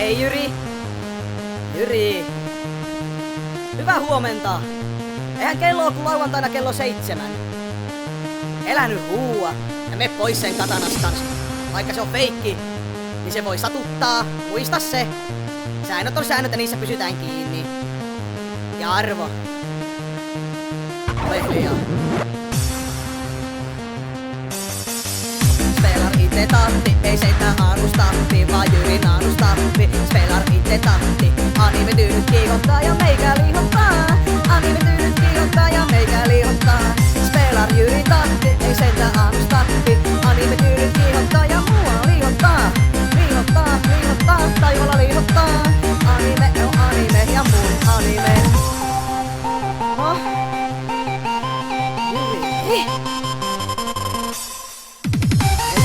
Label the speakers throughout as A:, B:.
A: Hei Jyri! Jyri! Hyvää huomenta! Eihän kello oo kun lauantaina kello 7. Elä nyt huua ja me pois sen katanastas. Vaikka se on feikki, niin se voi satuttaa. Muista se. Säännöt on säännöt ja niissä pysytään kiinni. Ja Arvo. Ole hiljaa. Spelar inte tahti, ei seitä arvostahti, vaan Jyri naanustahti. Spelar inte tahti, anime-tyynyt kiihottaa ja meikä liihottaa. Anime-tyynyt kiihottaa ja meikä liihottaa. Spelar Jyri tahti, ei seitä arvostahti. Anime-tyynyt kiihottaa ja mua liihottaa. Liihottaa, liihottaa, taivaalla liihottaa. Anime on anime ja mun anime. No? Jyri.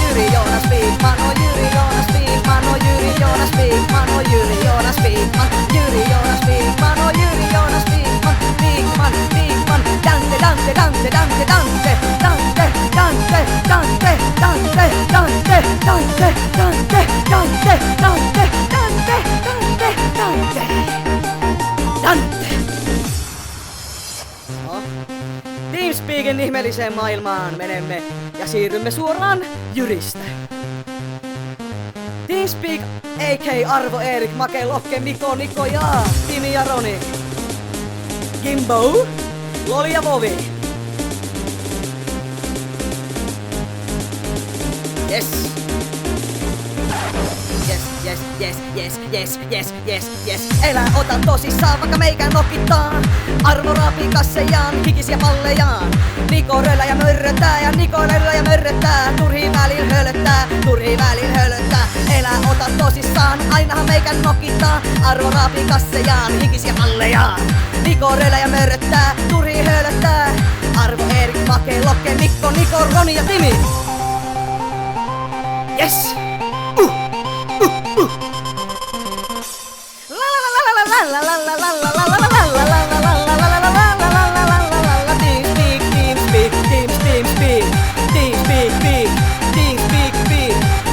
A: Jyri Joonas Viikman, on Jyri Joonas Viikman, on Jyri Joonas Viikman, on Jyri Joonas Viikman, Jyri Joonas Viikman, on Jyri Joonas Viikman, Viikman, Viikman, Dante, Dante, Dante, Dante, Dante, Dante, Dante, Dante, Dante, Dante, Dante, Dante, Dante, Dante, Dante, Dante, Dante, Dante. Teamspeakin ihmeelliseen maailmaan menemme ja siirrymme suoraan Jyristä. Teamspeak, a.k. Arvo, Erik, Make, Lokke, Miko, Niko ja Timi ja Roni. Gimbo, Loli ja Vovi. Yes. Yes, yes, yes, yes, yes, yes, yes, yes. Elä ota tosissaan, vaikka meikä nokittaa. Arvo raapii kassejaan, hikisiä pallejaan. Niko röllä ja mörröttää ja Niko röllä ja mörröttää. Turhii välillä hölöttää, turhii välillä hölöttää. Elä ota tosissaan, ainahan meikä nokittaa. Arvo raapii kassejaan, hikisiä pallejaan. Niko röllä ja mörröttää, turhii hölöttää. Arvo, Erik, Make, Lokke, Mikko, Niko, Roni ja Timi. Yes!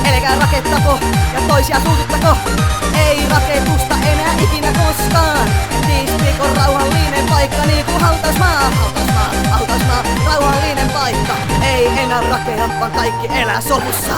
A: Älkää rakettako ja toisia suututtako. Ei raketusta enää ikinä koskaan. Teamspeak on rauhallinen paikka niinku hautausmaa. Hautausmaa, hautausmaa, rauhallinen paikka. Ei enää rakea, vaan kaikki elää sovussa.